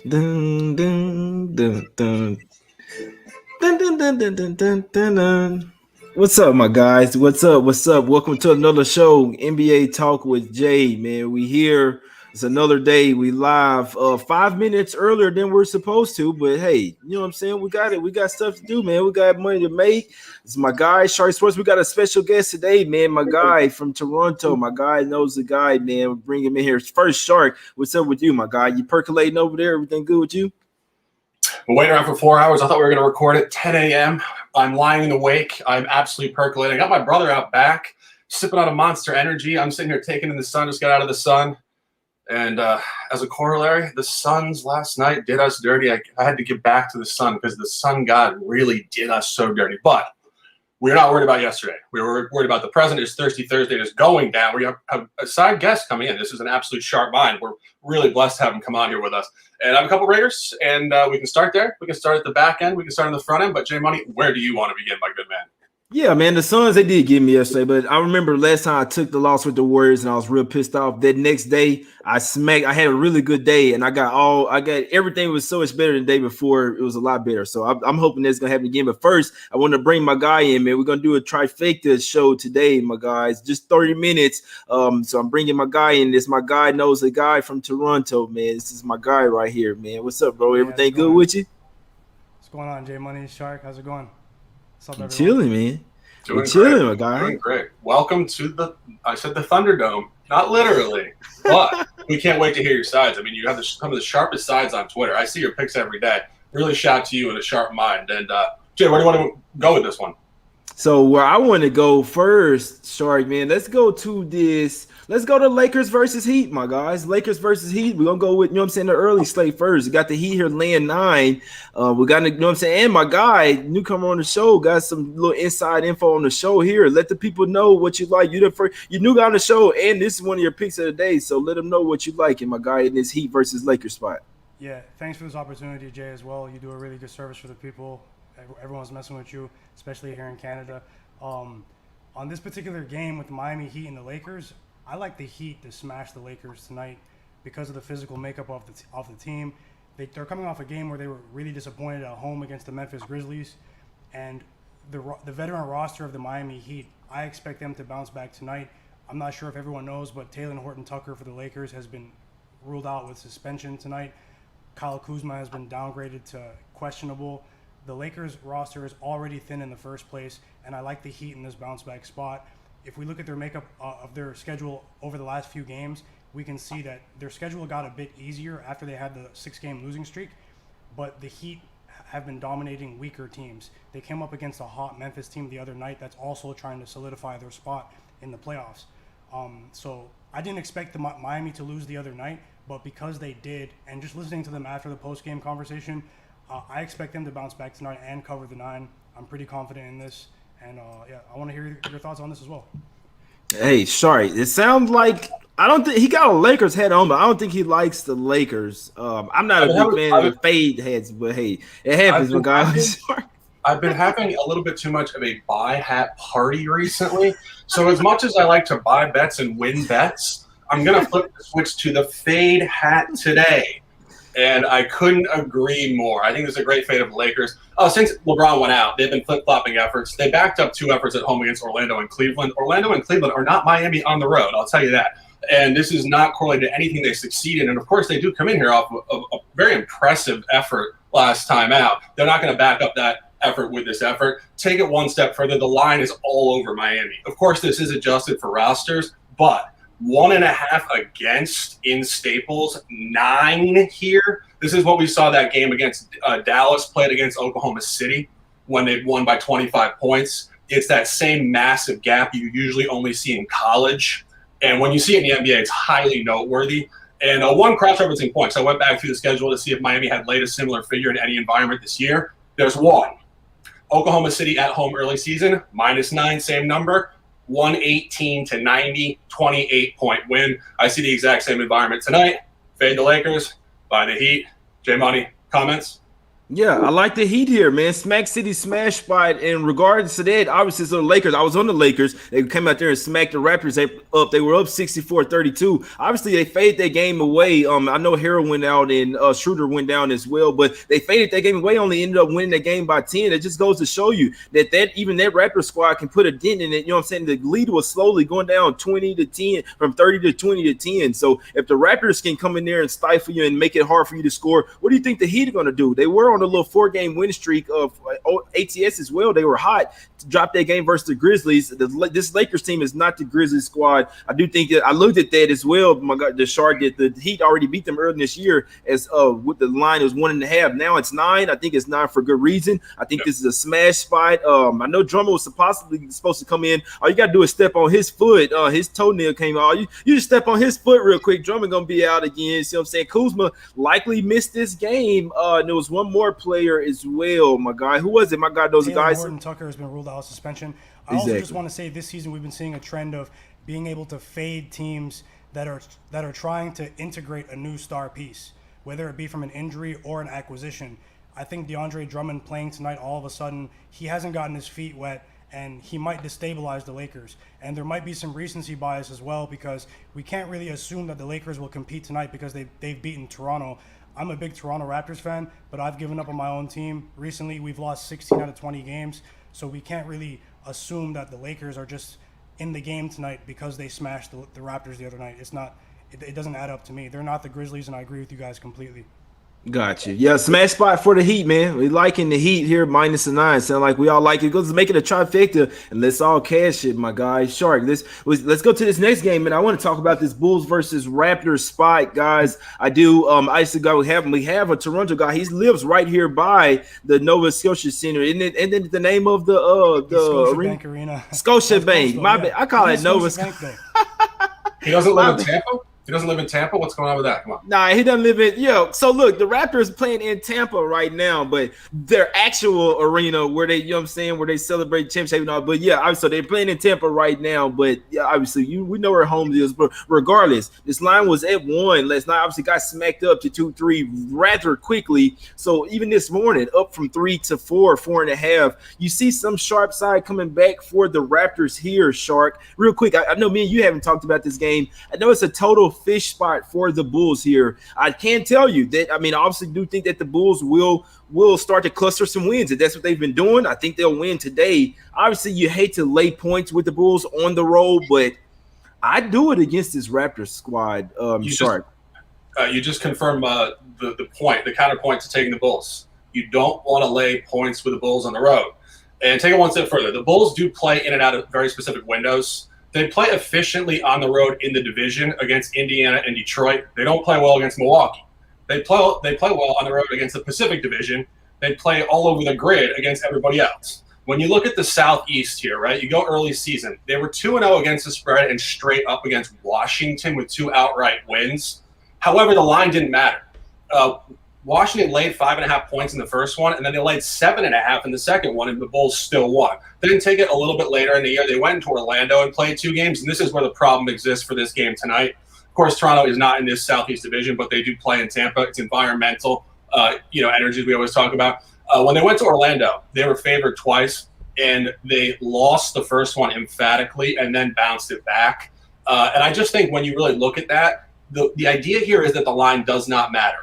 Dun, dun, dun, dun. Dun, dun, dun, dun, dun, dun, dun, dun. What's up, my guys? What's up? What's up? Welcome to another show, NBA Talk with Jay. Man, we here. It's another day. We live 5 minutes earlier than we're supposed to, but hey, you know what I'm saying? We got it. We got stuff to do, man. We got money to make. It's my guy, Shark Sports. We got a special guest today, man. My guy from Toronto. My guy knows the guy, man. We'll bring him in here. First, Shark, what's up with you, my guy? You percolating over there? Everything good with you? We're waiting around for 4 hours. I thought we were going to record at 10 a.m. I'm lying in the wake. I'm absolutely percolating. I got my brother out back, sipping on a Monster Energy. I'm sitting here taking in the sun, just got out of the sun. And as a corollary, the Suns last night did us dirty. I had to get back to the sun because the sun god really did us so dirty. But we're not worried about yesterday. We were worried about the present. It's Thirsty Thursday. It's going down. We have a side guest coming in. This is an absolute sharp mind. We're really blessed to have him come on here with us. And I have a couple Raiders, and we can start there. We can start at the back end. We can start on the front end. But, J Money, where do you want to begin, my good man? Yeah, man, the Suns, they did get me yesterday, but I remember last time I took the loss with the Warriors and I was real pissed off. That next day, I had a really good day and I got everything was so much better than the day before. It was a lot better. So I'm hoping that's going to happen again. But first, I want to bring my guy in, man. We're going to do a trifecta show today, my guys, just 30 minutes. So I'm bringing my guy in. This my guy knows a guy from Toronto, man. This is my guy right here, man. What's up, bro? Everything good with you? What's going on, J Money, Shark? How's it going? What's up, everyone? Chilling, man. Doing chilling, great. My guy. Doing great. Welcome to the Thunderdome. Not literally, but we can't wait to hear your sides. I mean, you have some of the sharpest sides on Twitter. I see your picks every day. Really shout to you and a sharp mind. And Jay, where do you want to go with this one? So where I want to go first, Shark, man, let's go to Lakers versus Heat, my guys. Lakers versus Heat. We're going to go with, you know what I'm saying, the early slate first. We got the Heat here laying 9. We got, you know what I'm saying, and my guy, newcomer on the show, got some little inside info on the show here. Let the people know what you like. You new guy on the show, and this is one of your picks of the day, so let them know what you like, and my guy in this Heat versus Lakers spot. Yeah, thanks for this opportunity, Jay, as well. You do a really good service for the people. Everyone's messing with you, especially here in Canada. On this particular game with the Miami Heat and the Lakers, I like the Heat to smash the Lakers tonight because of the physical makeup of the team. They're coming off a game where they were really disappointed at home against the Memphis Grizzlies, and the veteran roster of the Miami Heat, I expect them to bounce back tonight. I'm not sure if everyone knows, but Taylor Horton-Tucker for the Lakers has been ruled out with suspension tonight. Kyle Kuzma has been downgraded to questionable. The Lakers roster is already thin in the first place, and I like the Heat in this bounce-back spot. If we look at their makeup of their schedule over the last few games, we can see that their schedule got a bit easier after they had the 6-game losing streak, but the Heat have been dominating weaker teams. They came up against a hot Memphis team the other night that's also trying to solidify their spot in the playoffs. So I didn't expect the Miami to lose the other night, but because they did, and just listening to them after the post-game conversation, I expect them to bounce back tonight and cover the 9. I'm pretty confident in this, and I want to hear your thoughts on this as well. Hey, sorry. It sounds like I don't think he got a Lakers head on, but I don't think he likes the Lakers. I'm not a big fan of the fade heads, but hey, it happens, my guys. I've been having a little bit too much of a buy hat party recently. So as much as I like to buy bets and win bets, I'm going to flip the switch to the fade hat today. And I couldn't agree more. I think this is a great fate of the Lakers. Since LeBron went out, they've been flip-flopping efforts. They backed up 2 efforts at home against Orlando and Cleveland. Orlando and Cleveland are not Miami on the road, I'll tell you that. And this is not correlated to anything they succeed in. And, of course, they do come in here off of a very impressive effort last time out. They're not going to back up that effort with this effort. Take it one step further. The line is all over Miami. Of course, this is adjusted for rosters, but 1.5 against in Staples, 9 here. This is what we saw that game against Dallas played against Oklahoma City when they won by 25 points. It's that same massive gap you usually only see in college. And when you see it in the NBA, it's highly noteworthy. And one cross-referencing point. So I went back through the schedule to see if Miami had laid a similar figure in any environment this year. There's one. Oklahoma City at home early season, -9, same number. 118 to 90, 28-point win. I see the exact same environment tonight. Fade the Lakers, buy the Heat. J Money, comments? Yeah, I like the Heat here, man. Smack City smash spot. In regards to that, obviously, it's the Lakers. I was on the Lakers. They came out there and smacked the Raptors up. They were up 64-32. Obviously, they faded that game away. I know Harrell went out and Schroeder went down as well, but they faded that game away, only ended up winning that game by 10. It just goes to show you that even that Raptors squad can put a dent in it. You know what I'm saying? The lead was slowly going down 20-10, from 30 to 20-10. So if the Raptors can come in there and stifle you and make it hard for you to score, what do you think the Heat are going to do? They were on a little 4-game win streak of ATS as well. They were hot to drop that game versus the Grizzlies. This Lakers team is not the Grizzlies squad. I do think that I looked at that as well. My God, the Shark did. The Heat already beat them early this year as with the line it was 1.5. Now it's 9. I think it's 9 for good reason. I think this is a smash spot. I know Drummond was possibly supposed to come in. All you got to do is step on his foot. His toenail came out. You just step on his foot real quick. Drummond gonna be out again. See what I'm saying? Kuzma likely missed this game. And there was one more player as well, my guy. Who was it? My God, those Taylor guys. Horton Tucker has been ruled out of suspension. I also just want to say this season we've been seeing a trend of being able to fade teams that are trying to integrate a new star piece, whether it be from an injury or an acquisition. I think DeAndre Drummond playing tonight, all of a sudden, he hasn't gotten his feet wet, and he might destabilize the Lakers. And there might be some recency bias as well, because we can't really assume that the Lakers will compete tonight because they've beaten Toronto. I'm a big Toronto Raptors fan, but I've given up on my own team. Recently, we've lost 16 out of 20 games, so we can't really assume that the Lakers are just in the game tonight because they smashed the Raptors the other night. It doesn't add up to me. They're not the Grizzlies, and I agree with you guys completely. Gotcha. Yeah, smash spot for the Heat, man. We liking the Heat here, -9. Sound like we all like it. Let's make it a trifecta and let's all cash it, my guy. Shark. Let's go to this next game, and I want to talk about this Bulls versus Raptors spot, guys. I do. I used to go we have a Toronto guy. He lives right here by the Nova Scotia Center, isn't it? And then the name of the Scotiabank Arena. Scotiabank. My bad. I call it Nova Scotia. He doesn't live in Tampa? He doesn't live in Tampa? What's going on with that? Come on. Nah, he doesn't live in So look, the Raptors playing in Tampa right now, but their actual arena where they, you know what I'm saying, where they celebrate championship and all. But yeah, so they're playing in Tampa right now. But yeah, obviously we know where home is. But regardless, this line was at 1 last night. Obviously got smacked up to 2-3 rather quickly. So even this morning, up from 3 to 4, 4.5. You see some sharp side coming back for the Raptors here, Shark. Real quick, I know me and you haven't talked about this game. I know it's a total fish spot for the Bulls here. I can tell you that, I obviously do think that the Bulls will start to cluster some wins. If that's what they've been doing, I think they'll win today. Obviously, you hate to lay points with the Bulls on the road, but I do it against this Raptors squad. You just confirm the counterpoint to taking the Bulls. You don't want to lay points with the Bulls on the road. And take it one step further. The Bulls do play in and out of very specific windows. They play efficiently on the road in the division against Indiana and Detroit. They don't play well against Milwaukee. They play well on the road against the Pacific Division. They play all over the grid against everybody else. When you look at the Southeast here, right, you go early season. They were 2-0 against the spread and straight up against Washington with 2 outright wins. However, the line didn't matter. Washington laid 5.5 points in the first one, and then they laid 7.5 in the second one, and the Bulls still won. They didn't take it a little bit later in the year. They went into Orlando and played 2 games, and this is where the problem exists for this game tonight. Of course, Toronto is not in this Southeast Division, but they do play in Tampa. It's environmental, energies we always talk about. When they went to Orlando, they were favored twice, and they lost the first one emphatically and then bounced it back. And I just think when you really look at that, the idea here is that the line does not matter.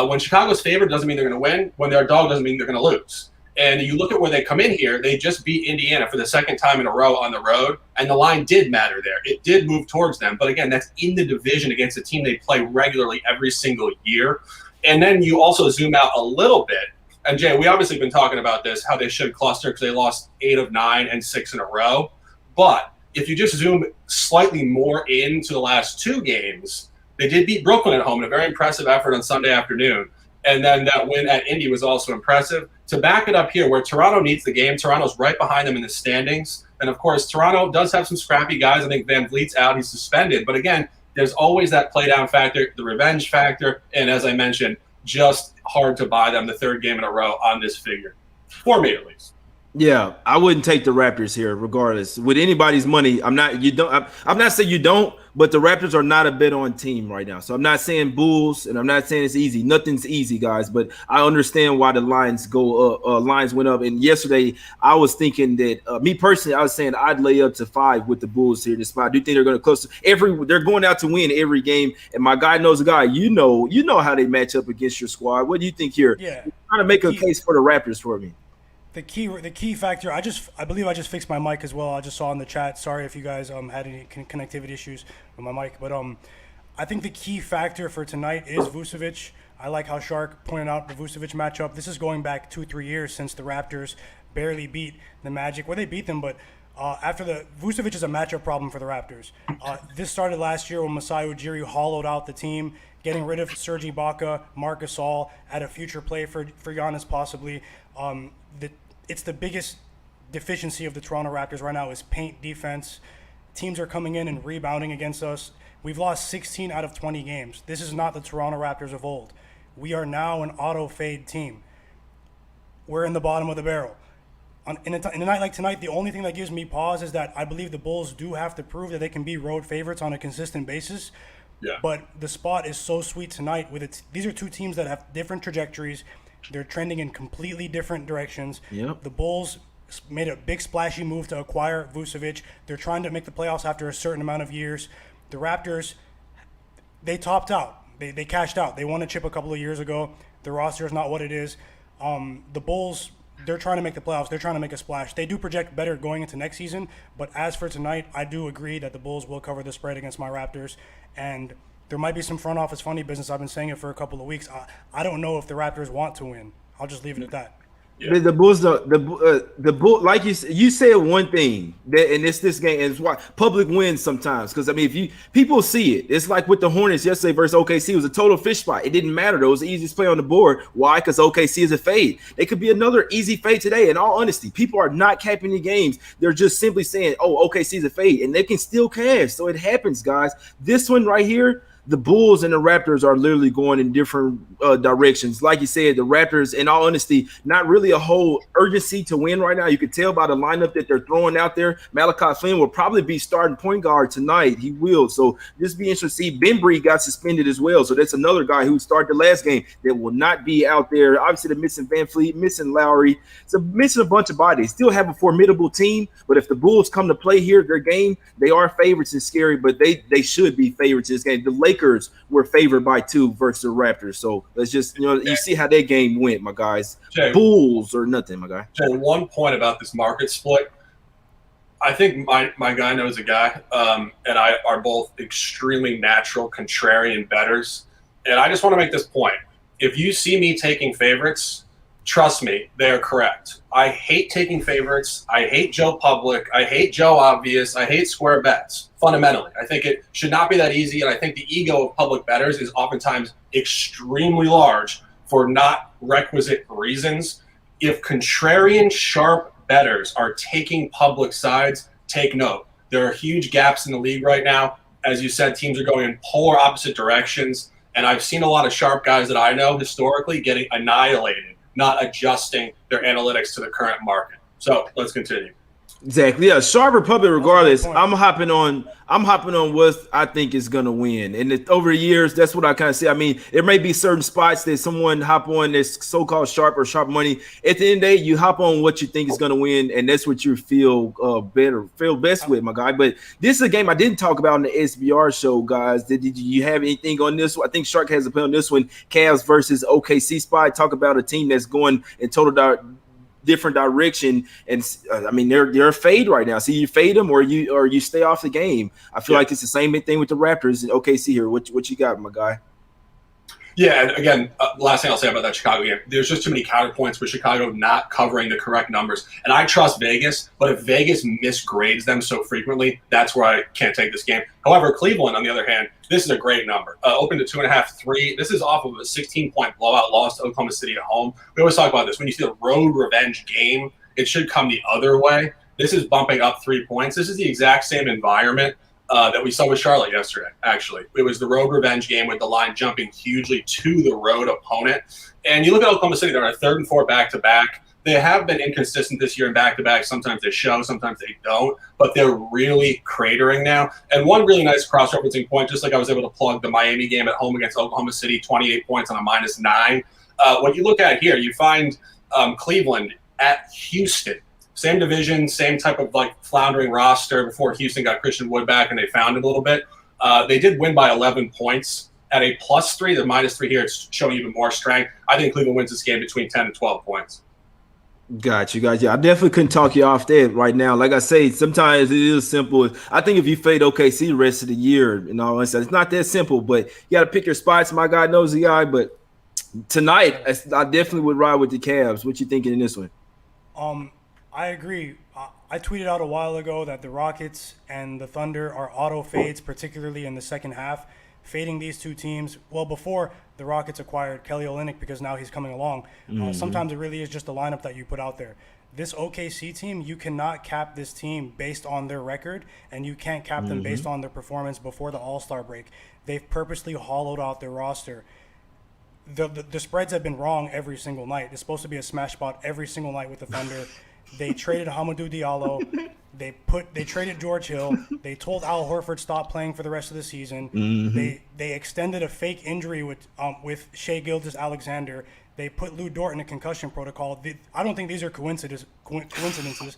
When Chicago's favored doesn't mean they're going to win. When they're a dog doesn't mean they're going to lose. And you look at where they come in here, they just beat Indiana for the second time in a row on the road, and the line did matter there. It did move towards them. But again, that's in the division against a team they play regularly every single year. And then you also zoom out a little bit. And Jay, we obviously been talking about this, how they should cluster because they lost 8 of 9 and 6 in a row. But if you just zoom slightly more into the last 2 games, they did beat Brooklyn at home in a very impressive effort on Sunday afternoon. And then that win at Indy was also impressive. To back it up here, where Toronto needs the game, Toronto's right behind them in the standings. And, of course, Toronto does have some scrappy guys. I think Van Vliet's out. He's suspended. But, again, there's always that play-down factor, the revenge factor, and, as I mentioned, just hard to buy them the 3rd game in a row on this figure. For me, at least. Yeah, I wouldn't take the Raptors here, regardless. With anybody's money, I'm not. You don't. I'm not saying you don't, but the Raptors are not a bet on team right now. So I'm not saying Bulls, and I'm not saying it's easy. Nothing's easy, guys. But I understand why the lines go. Lines went up. And yesterday, I was thinking that me personally, I was saying I'd lay up to 5 with the Bulls here. Despite I do think they're going to close they're going out to win every game. And my guy knows a guy. You know how they match up against your squad. What do you think here? Yeah, You're trying to the make a key case for the Raptors for me. the key factor. I believe I just fixed my mic as well. I just saw in the chat. Sorry if you guys had any connectivity issues with my mic, but I think the key factor for tonight is Vucevic. I like how Shark pointed out the Vucevic matchup. This is going back 2-3 years since the Raptors barely beat the Magic. Well, they beat them, but after the Vucevic is a matchup problem for the Raptors. This started last year when Masai Ujiri hollowed out the team, getting rid of Serge Ibaka, Marc Gasol, at a future play for Giannis possibly. It's the biggest deficiency of the Toronto Raptors right now is paint defense. Teams are coming in and rebounding against us. We've lost 16 out of 20 games. This is not the Toronto Raptors of old. We are now an auto-fade team. We're in the bottom of the barrel. In a night like tonight, the only thing that gives me pause is that I believe the Bulls do have to prove that they can be road favorites on a consistent basis. Yeah. But the spot is so sweet tonight. These are two teams that have different trajectories. They're trending in completely different directions. Yep. The Bulls made a big splashy move to acquire Vucevic. They're trying to make the playoffs after a certain amount of years. The Raptors, they topped out. They cashed out. They won a chip a couple of years ago. The roster is not what it is. The Bulls, they're trying to make the playoffs. They're trying to make a splash. They do project better going into next season. But as for tonight, I do agree that the Bulls will cover the spread against my Raptors. And there might be some front office funny business. I've been saying it for a couple of weeks. I don't know if the Raptors want to win. I'll just leave it at that. Yeah. The Bulls, the Bull, like you said one thing that, and this game is why public wins sometimes. Because I mean, if people see it, it's like with the Hornets yesterday versus OKC, it was a total fish spot. It didn't matter though; it was the easiest play on the board. Why? Because OKC is a fade. It could be another easy fade today. In all honesty, people are not capping the games; they're just simply saying, "Oh, OKC is a fade," and they can still cash. So it happens, guys. This one right here. The Bulls and the Raptors are literally going in different directions. Like you said, the Raptors, in all honesty, not really a whole urgency to win right now. You can tell by the lineup that they're throwing out there. Malachi Flynn will probably be starting point guard tonight. He will. So just be interesting to see. Bembry got suspended as well. So that's another guy who started the last game that will not be out there. Obviously, they're missing Van Fleet, missing Lowry. So missing a bunch of bodies. Still have a formidable team. But if the Bulls come to play here, their game, they are favorites and scary, but they should be favorites in this game. The Lakers were favored by 2 versus the Raptors. So let's just, you see how that game went, my guys. Jay, Bulls or nothing, my guy. Jay, one point about this market split. I think my guy knows a guy, and I are both extremely natural contrarian bettors. And I just want to make this point. If you see me taking favorites, trust me, they are correct. I hate taking favorites. I hate Joe Public. I hate Joe Obvious. I hate square bets, fundamentally. I think it should not be that easy, and I think the ego of public bettors is oftentimes extremely large for not requisite reasons. If contrarian sharp bettors are taking public sides, take note. There are huge gaps in the league right now. As you said, teams are going in polar opposite directions, and I've seen a lot of sharp guys that I know historically getting annihilated, not adjusting their analytics to the current market. So let's continue. Exactly. Yeah, sharp or public, regardless. I'm hopping on what I think is gonna win. And over the years, that's what I kind of say. I mean, there may be certain spots that someone hop on that's so-called sharp or sharp money. At the end of the day, you hop on what you think is gonna win, and that's what you feel best with, my guy. But this is a game I didn't talk about on the SBR show, guys. Did you have anything on this one? I think Shark has a play on this one. Cavs versus OKC spot. Talk about a team that's going in total different direction, and I mean they're a fade right now. So you fade them or you stay off the game. I feel like it's the same thing with the Raptors and OKC here. What you got, my guy? Yeah, and again, last thing I'll say about that Chicago game, there's just too many counterpoints with Chicago not covering the correct numbers. And I trust Vegas, but if Vegas misgrades them so frequently, that's where I can't take this game. However, Cleveland, on the other hand, this is a great number. Open to 2.5, 3. This is off of a 16-point blowout loss to Oklahoma City at home. We always talk about this. When you see the road revenge game, it should come the other way. This is bumping up 3 points. This is the exact same environment that we saw with Charlotte yesterday, actually. It was the road revenge game with the line jumping hugely to the road opponent. And you look at Oklahoma City, they're on a 3rd and 4 back-to-back. They have been inconsistent this year in back-to-back. Sometimes they show, sometimes they don't, but they're really cratering now. And one really nice cross-referencing point, just like I was able to plug the Miami game at home against Oklahoma City, 28 points on a -9. What you look at here, you find Cleveland at Houston. Same division, same type of like floundering roster before Houston got Christian Wood back and they found him a little bit. They did win by 11 points. At a +3, the -3 here, it's showing even more strength. I think Cleveland wins this game between 10 and 12 points. Got you, guys. Yeah, I definitely couldn't talk you off that right now. Like I say, sometimes it is simple. I think if you fade OKC the rest of the year, and all that stuff, it's not that simple. But you got to pick your spots. My guy knows the guy. But tonight, I definitely would ride with the Cavs. What you thinking in this one? I agree. I tweeted out a while ago that the Rockets and the Thunder are auto fades, particularly in the second half. Fading these two teams, well, before the Rockets acquired Kelly Olynyk, because now he's coming along, sometimes it really is just the lineup that you put out there. This OKC team, you cannot cap this team based on their record, and you can't cap them based on their performance before the All-Star break. They've purposely hollowed out their roster. The spreads have been wrong every single night. It's supposed to be a smash spot every single night with the Thunder. They traded Hamidou Diallo. They traded George Hill. They told Al Horford stop playing for the rest of the season. They extended a fake injury with Shai Gilgeous-Alexander. They put Lou Dort in a concussion protocol. I don't think these are coincidences.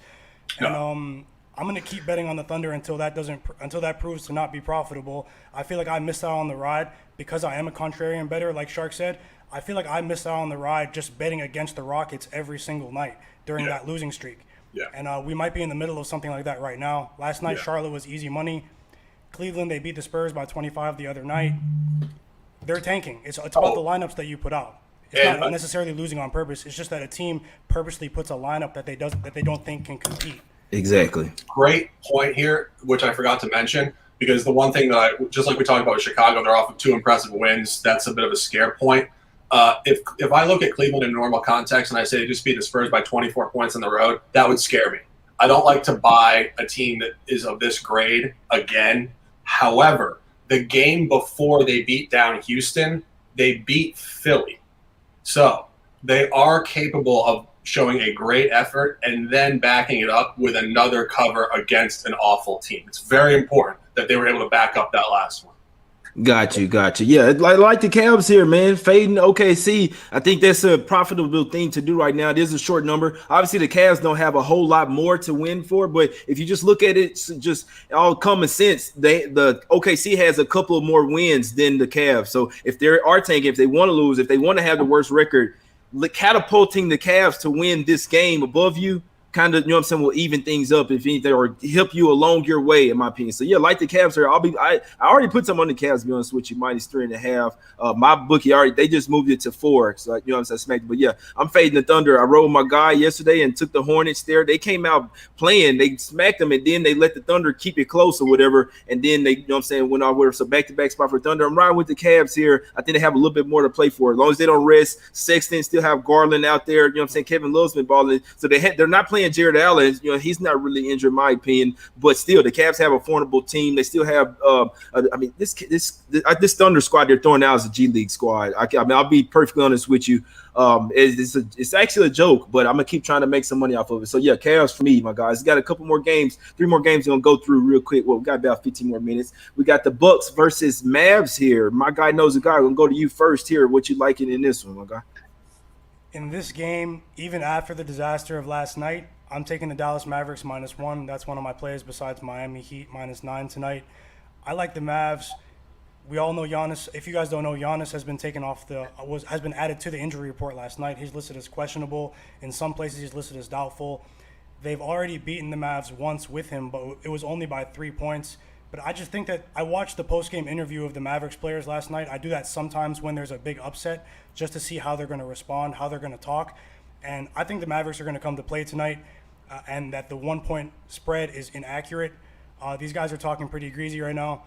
No. And I'm going to keep betting on the Thunder until that proves to not be profitable. I feel like I missed out on the ride because I am a contrarian bettor, like Shark said. I feel like I missed out on the ride just betting against the Rockets every single night during that losing streak. Yeah. And we might be in the middle of something like that right now. Last night, Charlotte was easy money. Cleveland, they beat the Spurs by 25 the other night. They're tanking. It's about the lineups that you put out. It's not necessarily losing on purpose. It's just that a team purposely puts a lineup that they don't think can compete. Exactly. Great point here, which I forgot to mention, because the one thing that just like we talked about with Chicago, they're off of 2 impressive wins. That's a bit of a scare point. If I look at Cleveland in normal context and I say they just beat the Spurs by 24 points on the road, that would scare me. I don't like to buy a team that is of this grade again. However, the game before they beat down Houston, they beat Philly. So they are capable of showing a great effort and then backing it up with another cover against an awful team. It's very important that they were able to back up that last one. Got you. Yeah, I like the Cavs here, man. Fading OKC. I think that's a profitable thing to do right now. It is a short number. Obviously, the Cavs don't have a whole lot more to win for, but if you just look at it, just all common sense, the OKC has a couple of more wins than the Cavs. So if they are tanking, if they want to lose, if they want to have the worst record, catapulting the Cavs to win this game above you, kind of, you know what I'm saying, will even things up if anything, or help you along your way, in my opinion. So yeah, like the Cavs here. I already put some on the Cavs, to be honest with you, -3.5. My bookie they just moved it to 4. So you know what I'm saying, smacked. But yeah, I'm fading the Thunder. I rode my guy yesterday and took the Hornets there. They came out playing, they smacked them, and then they let the Thunder keep it close or whatever. And then they, you know what I'm saying, went out with so back-to-back spot for Thunder. I'm riding with the Cavs here. I think they have a little bit more to play for. As long as they don't rest Sexton, still have Garland out there. You know what I'm saying? Kevin Love's been balling. So they're not playing Jared Allen. You know, he's not really injured, in my opinion. But still, the Cavs have a formidable team. They still have. This Thunder squad they're throwing out is a G League squad. I'll be perfectly honest with you. It's actually a joke, but I'm gonna keep trying to make some money off of it. So yeah, Cavs for me, my guys. Got a couple more games, 3 more games. We're gonna go through real quick. Well, we got about 15 more minutes. We got the Bucks versus Mavs here. My guy knows the guy. We're gonna go to you first here. What you liking in this one, my guy? In this game, even after the disaster of last night, I'm taking the Dallas Mavericks -1. That's one of my plays besides Miami Heat -9 tonight. I like the Mavs. We all know Giannis. If you guys don't know, Giannis has been taken off has been added to the injury report last night. He's listed as questionable. In some places, he's listed as doubtful. They've already beaten the Mavs once with him, but it was only by 3 points. But I just think that I watched the post-game interview of the Mavericks players last night. I do that sometimes when there's a big upset, just to see how they're going to respond, how they're going to talk. And I think the Mavericks are going to come to play tonight, and that the 1-point spread is inaccurate. These guys are talking pretty greasy right now.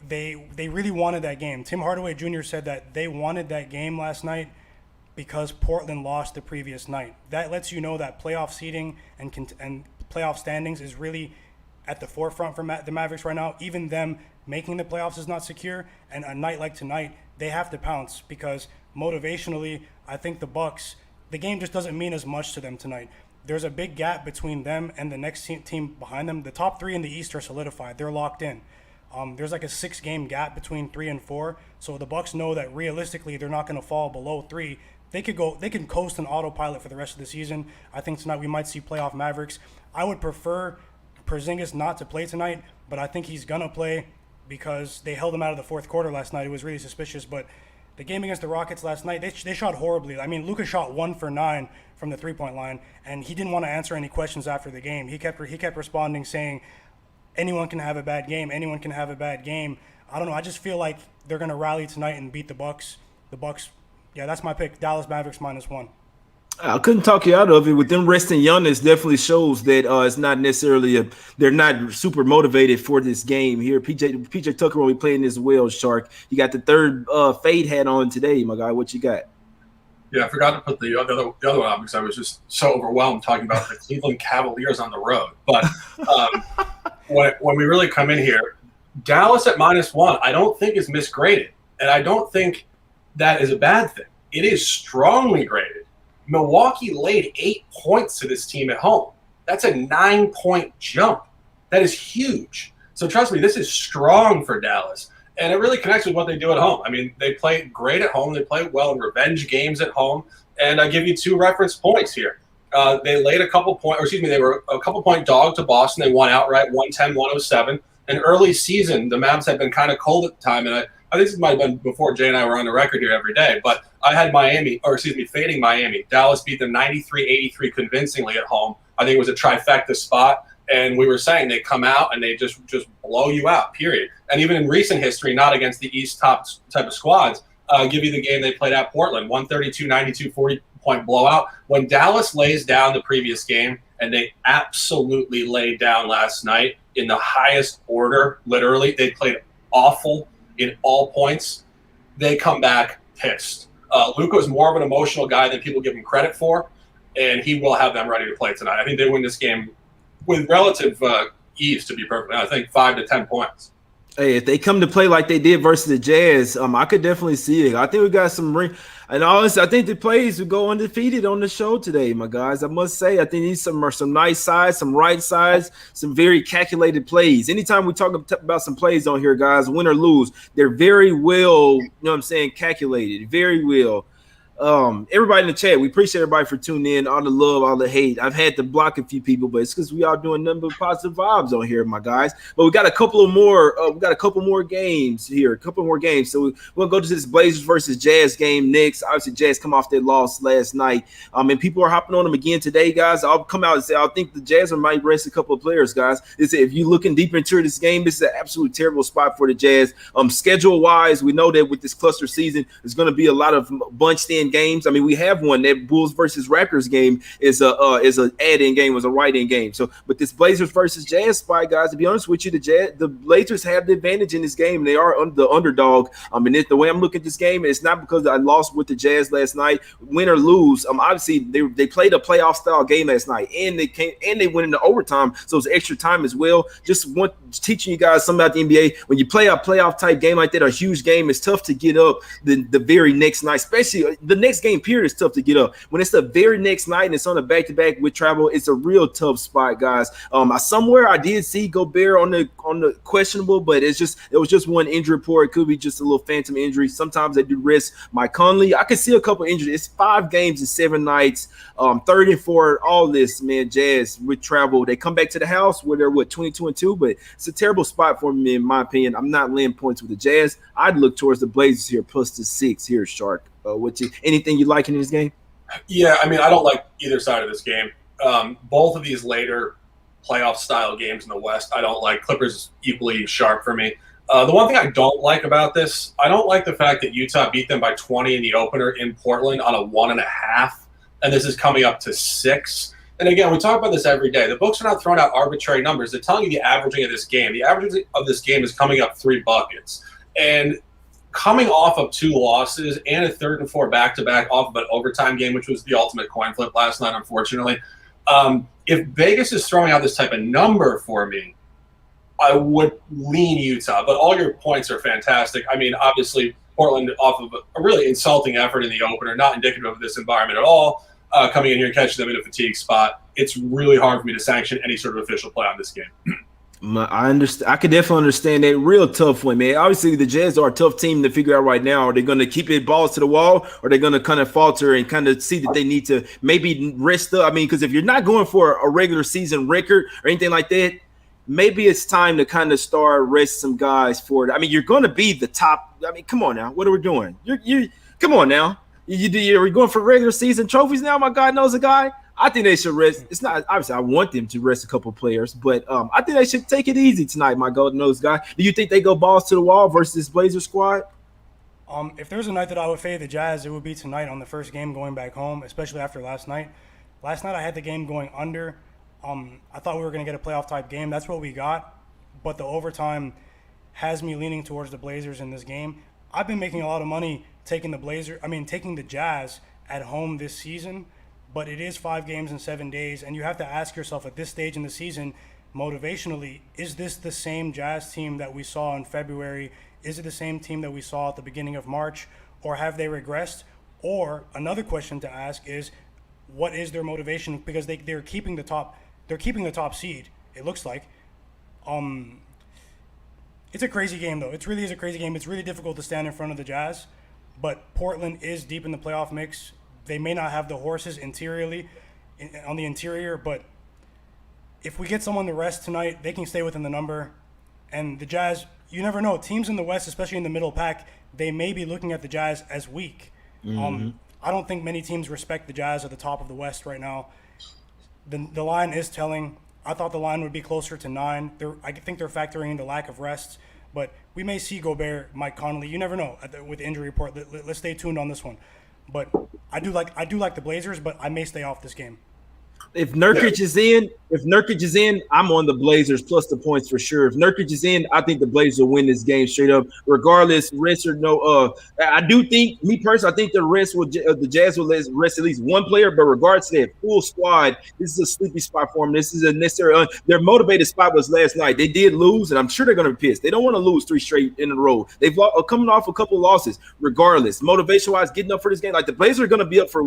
They really wanted that game. Tim Hardaway Jr. said that they wanted that game last night because Portland lost the previous night. That lets you know that playoff seeding and playoff standings is really at the forefront for the Mavericks right now. Even them making the playoffs is not secure, and a night like tonight, they have to pounce because motivationally, I think the Bucks, the game just doesn't mean as much to them tonight. There's a big gap between them and the next team behind them. The top 3 in the East are solidified. They're locked in. There's like a 6-game gap between 3 and 4. So the Bucks know that realistically they're not going to fall below 3. They can coast an autopilot for the rest of the season. I think tonight we might see playoff Mavericks. I would prefer Porzingis not to play tonight, but I think he's going to play because they held him out of the fourth quarter last night. It was really suspicious, but the game against the Rockets last night, they shot horribly. I mean, Luka shot 1 for 9 from the three-point line, and he didn't want to answer any questions after the game. He kept responding saying, anyone can have a bad game. Anyone can have a bad game. I don't know. I just feel like they're going to rally tonight and beat the Bucks. The Bucks, yeah, that's my pick. Dallas Mavericks -1. I couldn't talk you out of it. With them resting Giannis definitely shows that it's not necessarily they're not super motivated for this game here. PJ Tucker will be playing as well, Shark. You got the third fade hat on today, my guy. What you got? Yeah, I forgot to put the other one on because I was just so overwhelmed talking about the Cleveland Cavaliers on the road. But when we really come in here, Dallas at -1, I don't think is misgraded. And I don't think that is a bad thing. It is strongly graded. Milwaukee laid 8 points to this team at home. That's a 9-point jump. That is huge. So trust me, this is strong for Dallas. And it really connects with what they do at home. I mean, they play great at home. They play well in revenge games at home. And I give you 2 reference points here. They laid they were a couple-point dog to Boston. They won outright 110-107. And early season, the Mavs had been kind of cold at the time. And I think this might have been before Jay and I were on the record here every day. But I had fading Miami. Dallas beat them 93-83 convincingly at home. I think it was a trifecta spot. And we were saying they come out and they just blow you out, period. And even in recent history, not against the East top type of squads, give you the game they played at Portland, 132-92, 40-point blowout. When Dallas lays down the previous game, and they absolutely laid down last night in the highest order, literally, they played awful in all points, they come back pissed. Luka is more of an emotional guy than people give him credit for, and he will have them ready to play tonight. I think they win this game with relative ease, to be perfect. I think 5 to 10 points. Hey, if they come to play like they did versus the Jazz, I could definitely see it. I think we got some ring. And honestly, I think the plays will go undefeated on the show today, my guys. I must say, I think these some nice sides, some right sides, some very calculated plays. Anytime we talk about some plays on here, guys, win or lose, they're very well, you know what I'm saying, calculated, very well. Everybody in the chat, we appreciate everybody for tuning in. All the love, all the hate. I've had to block a few people, but it's because we are doing nothing but positive vibes on here, my guys. But we got a couple of more. We got a couple more games here. A couple more games. So we'll go to this Blazers versus Jazz game next. Obviously, Jazz come off their loss last night. And people are hopping on them again today, guys. I'll come out and say I think the Jazz might rest a couple of players, guys. If you're looking deeper into this game, this is an absolute terrible spot for the Jazz. Schedule wise, we know that with this cluster season, there's going to be a lot of bunched in games. I mean, we have one. That Bulls versus Raptors game is a add-in game, was a write-in game. So, but this Blazers versus Jazz spot, guys, to be honest with you, the Blazers have the advantage in this game. They are the underdog. And the way I'm looking at this game, it's not because I lost with the Jazz last night, win or lose. Obviously they played a playoff style game last night, and they went into overtime, so it's extra time as well. Just teaching you guys something about the NBA. When you play a playoff type game like that, a huge game, it's tough to get up the very next night, especially the next game period is tough to get up. When it's the very next night and it's on a back-to-back with travel, it's a real tough spot, guys. Somewhere I did see Gobert on the questionable, but it was just one injury report. It could be just a little phantom injury. Sometimes they do risk Mike Conley. I could see a couple injuries. It's 5 games in 7 nights, 34. All this, man, Jazz with travel. They come back to the house where they're 22-2, but it's a terrible spot for me in my opinion. I'm not laying points with the Jazz. I'd look towards the Blazers here plus the 6 here, Shark. Anything you like in this game? Yeah, I mean, I don't like either side of this game. Both of these later playoff style games in the West, I don't like. Clippers equally sharp for me. The one thing I don't like about this, I don't like the fact that Utah beat them by 20 in the opener in Portland on a 1.5, and this is coming up to 6. And again, we talk about this every day. The books are not throwing out arbitrary numbers. They're telling you the averaging of this game. The averaging of this game is coming up 3 buckets. And coming off of 2 losses and a 3rd and 4 back-to-back off of an overtime game, which was the ultimate coin flip last night, unfortunately. If Vegas is throwing out this type of number for me, I would lean Utah. But all your points are fantastic. I mean, obviously, Portland off of a really insulting effort in the opener, not indicative of this environment at all. coming in here and catching them in a fatigue spot. It's really hard for me to sanction any sort of official play on this game. I understand. I could definitely understand that. Real tough one, man. Obviously, the Jazz are a tough team to figure out right now. Are they going to keep it balls to the wall, or are they going to kind of falter and kind of see that they need to maybe rest up? I mean, because if you're not going for a regular season record or anything like that, maybe it's time to kind of start rest some guys for it. I mean, you're going to be the top. I mean, come on now. What are we doing? You come on now. You're going for regular season trophies now. My God knows a guy. I think they should rest. It's not obviously I want them to rest a couple players, but I think they should take it easy tonight, my golden nose guy. Do you think they go balls to the wall versus this Blazer squad? If there's a night that I would fade the Jazz, it would be tonight on the first game going back home, especially after last night. Last night I had the game going under. I thought we were going to get a playoff type game. That's what we got, but the overtime has me leaning towards the Blazers in this game. I've been making a lot of money taking the Jazz at home this season. But it is 5 games in 7 days, and you have to ask yourself at this stage in the season, motivationally, is this the same Jazz team that we saw in February? Is it the same team that we saw at the beginning of March, or have they regressed? Or another question to ask is, what is their motivation? Because they're keeping the top seed. It looks like. It's a crazy game though. It really is a crazy game. It's really difficult to stand in front of the Jazz, but Portland is deep in the playoff mix. They may not have the horses on the interior, but if we get someone to rest tonight, they can stay within the number. And the Jazz, you never know. Teams in the West, especially in the middle pack, they may be looking at the Jazz as weak. I don't think many teams respect the Jazz at the top of the West right now. The line is telling. I thought the line would be closer to 9. I think they're factoring in the lack of rest. But we may see Gobert, Mike Conley. You never know with the injury report. Let's stay tuned on this one. But I do like the Blazers, but I may stay off this game. If Nurkic is in, I'm on the Blazers plus the points for sure. If Nurkic is in, I think the Blazers will win this game straight up, regardless rest or no. I do think, me personally, I think the Jazz will rest at least one player. But regardless to that full squad, this is a sleepy spot for them. This is a necessary. Their motivated spot was last night. They did lose, and I'm sure they're going to be pissed. They don't want to lose 3 straight in a row. They've coming off a couple of losses. Regardless, motivation-wise, getting up for this game, like the Blazers are going to be up for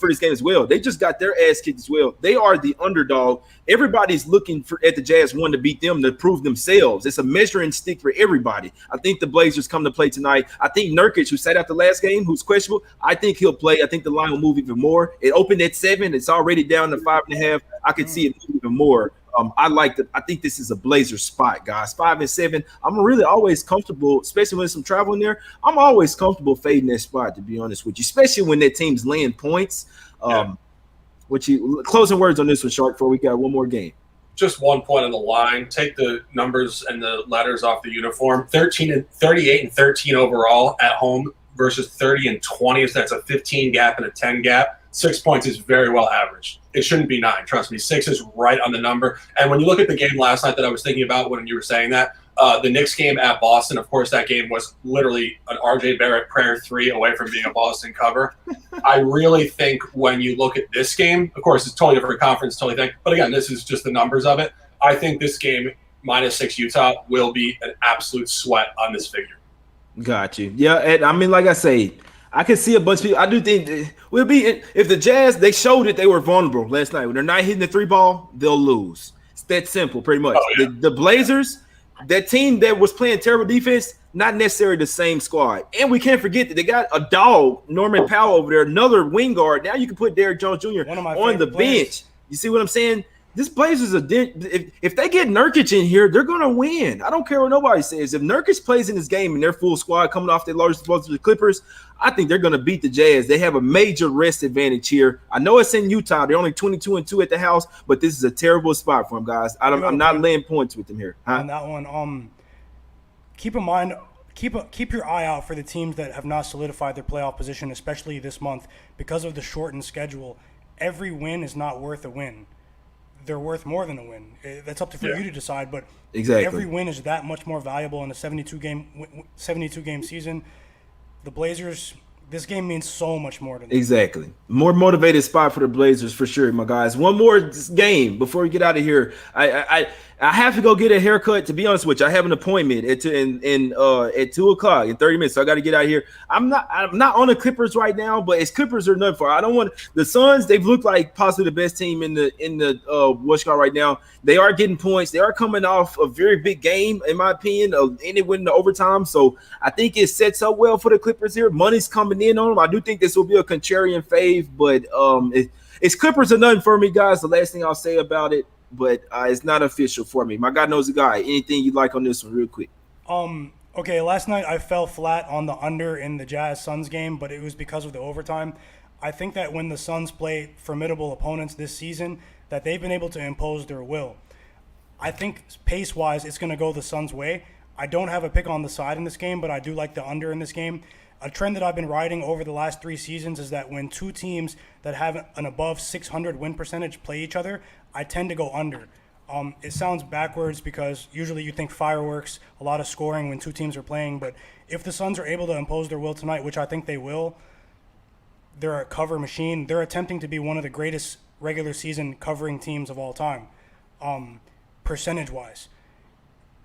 this game as well. They just got their ass kicked as well. They are the underdog. Everybody's looking at the Jazz to beat them to prove themselves. It's a measuring stick for everybody. I think the Blazers come to play tonight. I think Nurkic, who sat out the last game, who's questionable, I think he'll play. I think the line will move even more. It opened at 7. It's already down to 5.5. I could see it move even more. I think this is a Blazers spot, guys. 5 and 7. I'm really always comfortable, especially when I'm traveling there. I'm always comfortable fading that spot, to be honest with you, especially when that team's laying points. Closing words on this one, Shark, before we got one more game. Just 1 point on the line. Take the numbers and the letters off the uniform. 38 and 13 overall at home versus 30 and 20. So that's a 15 gap and a 10 gap. 6 points is very well averaged. It shouldn't be 9. Trust me. 6 is right on the number. And when you look at the game last night that I was thinking about when you were saying that, the Knicks game at Boston, of course, that game was literally an RJ Barrett prayer 3 away from being a Boston cover. I really think when you look at this game, of course, it's totally different conference, totally thing. But again, this is just the numbers of it. I think this game, -6 Utah, will be an absolute sweat on this figure. Got you. Yeah, and I mean, like I say, I can see a bunch of people. I do think we'll be if the Jazz, they showed that they were vulnerable last night. When they're not hitting the 3 ball, they'll lose. It's that simple, pretty much. Oh, yeah. The Blazers, that team that was playing terrible defense, not necessarily the same squad. And we can't forget that they got a dog, Norman Powell, over there, another wing guard. Now you can put Derrick Jones Jr. on the bench. You see what I'm saying? This Blazers if they get Nurkic in here, they're gonna win. I don't care what nobody says. If Nurkic plays in this game and their full squad coming off their largest opponent, the Clippers, I think they're gonna beat the Jazz. They have a major rest advantage here. I know it's in Utah. They're only 22-2 at the house, but this is a terrible spot for them, guys. I'm not laying points with them here. On that one, keep in mind, keep your eye out for the teams that have not solidified their playoff position, especially this month, because of the shortened schedule. Every win is not worth a win. They're worth more than a win. That's up for you to decide, but exactly. Every win is that much more valuable in a 72 game season. The Blazers, This game means so much more to them. Exactly. More motivated spot for the Blazers for sure, my guys. One more game before we get out of here. I have to go get a haircut. To be honest with you, I have an appointment at at 2 o'clock in 30 minutes. So I got to get out of here. I'm not on the Clippers right now, but it's Clippers or nothing for. I don't want the Suns. They've looked like possibly the best team in the what's called right now. They are getting points. They are coming off a very big game, in my opinion, and they win the overtime. So I think it sets up well for the Clippers here. Money's coming in on them. I do think this will be a contrarian fave, but it's Clippers or nothing for me, guys. The last thing I'll say about it, but it's not official for me. My guy knows the guy. Anything you like on this one, real quick? Okay, last night I fell flat on the under in the Jazz Suns game, but it was because of the overtime. I think that when the Suns play formidable opponents this season, that they've been able to impose their will. I think pace-wise, it's going to go the Suns' way. I don't have a pick on the side in this game, but I do like the under in this game. A trend that I've been riding over the last 3 seasons is that when two teams that have an above 600 win percentage play each other, I tend to go under. It sounds backwards because usually you think fireworks, a lot of scoring when two teams are playing, but if the Suns are able to impose their will tonight, which I think they will, they're a cover machine. They're attempting to be one of the greatest regular season covering teams of all time, percentage-wise.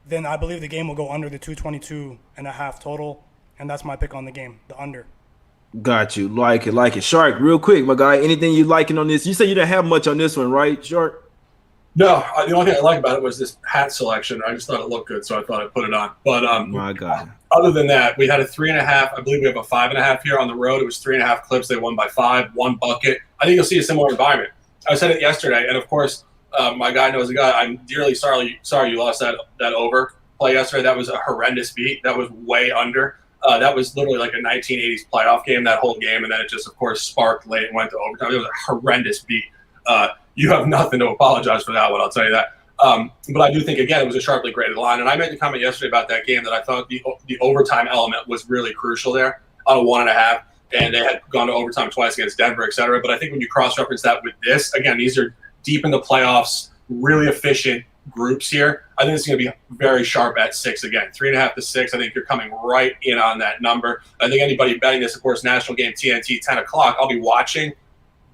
Then I believe the game will go under the 222.5 total. And that's my pick on the game, the under. Got you. Like it. Shark, real quick, my guy. Anything you liking on this? You said you didn't have much on this one, right, Shark? No, the only thing I like about it was this hat selection. I just thought it looked good, so I thought I'd put it on. But my God. Other than that, we had a 3.5. I believe we have a 5.5 here on the road. It was 3.5 Clips. They won by 5, 1 bucket. I think you'll see a similar environment. I said it yesterday, and of course, my guy knows the guy. I'm dearly sorry you lost that over play yesterday. That was a horrendous beat. That was way under. That was literally like a 1980s playoff game, that whole game, and then it just, of course, sparked late and went to overtime. It was a horrendous beat. You have nothing to apologize for that one, I'll tell you that. But I do think, again, it was a sharply graded line. And I made the comment yesterday about that game that I thought the overtime element was really crucial there on a 1.5. And they had gone to overtime twice against Denver, et cetera. But I think when you cross-reference that with this, again, these are deep in the playoffs, really efficient groups here. I think it's going to be very sharp at 6 again. 3.5 to 6. I think you're coming right in on that number. I think anybody betting this, of course, national game TNT, 10 o'clock, I'll be watching.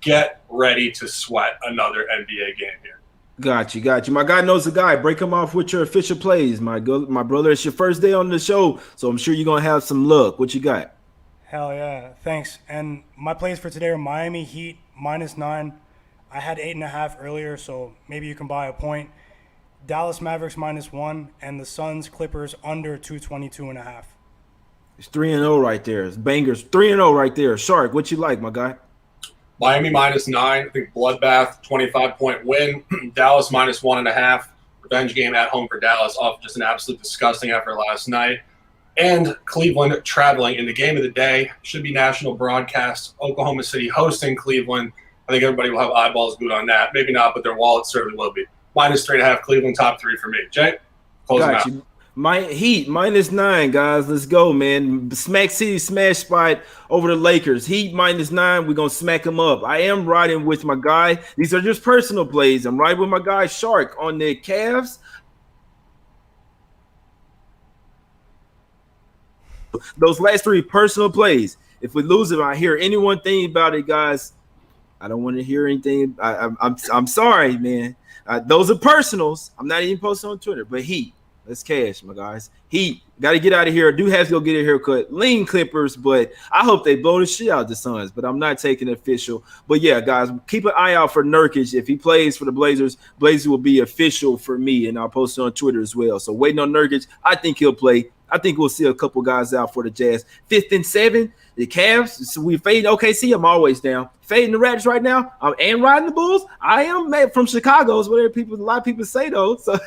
Get ready to sweat another NBA game here. Got you. My guy knows the guy. Break him off with your official plays, my brother. It's your first day on the show, so I'm sure you're going to have some luck. What you got? Hell yeah. Thanks. And my plays for today are Miami Heat -9. I had 8.5 earlier, so maybe you can buy a point. Dallas Mavericks -1, and the Suns Clippers under 222.5. It's 3-0 right there. It's bangers. 3-0 right there. Shark, what you like, my guy? Miami -9. I think bloodbath, 25-point win. Dallas -1.5. Revenge game at home for Dallas off just an absolute disgusting effort last night. And Cleveland traveling in the game of the day. Should be national broadcast. Oklahoma City hosting Cleveland. I think everybody will have eyeballs glued on that. Maybe not, but their wallets certainly will be. -3.5 Cleveland, top 3 for me. Jay, close them out. My Heat -9, guys. Let's go, man. Smack City smash spot over the Lakers. Heat -9. We're gonna smack them up. I am riding with my guy. These are just personal plays. I'm riding with my guy Shark on the Cavs. Those last 3 personal plays. If we lose them, I hear anyone think about it, guys. I don't want to hear anything. I'm sorry, man. Those are personals. I'm not even posting on Twitter, but Heat. Let's cash, my guys. Heat. Got to get out of here. I do have to go get a haircut. Lean Clippers, but I hope they blow the shit out of the Suns, but I'm not taking it official. But, yeah, guys, keep an eye out for Nurkic. If he plays for the Blazers, Blazers will be official for me, and I'll post it on Twitter as well. So, waiting on Nurkic. I think he'll play. I think we'll see a couple guys out for the Jazz. 5th and 7, the Cavs. So we fading OKC. I'm always down. Fading the Raptors right now. And riding the Bulls. I am from Chicago. Is what a lot of people say, though. So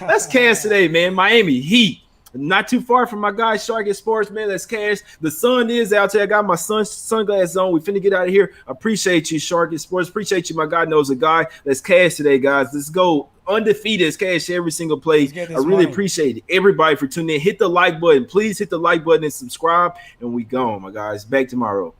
let's cash today, man. Miami Heat. Not too far from my guy Shark at Sports, man. Let's cash. The sun is out there. I got my sunglasses on. We finna get out of here. Appreciate you, Shark at Sports. Appreciate you. My guy knows a guy. Let's cash today, guys. Let's go. Undefeated. Let's cash every single play. I really appreciate everybody for tuning in. Hit the like button. Please hit the like button and subscribe. And we gone, my guys. Back tomorrow.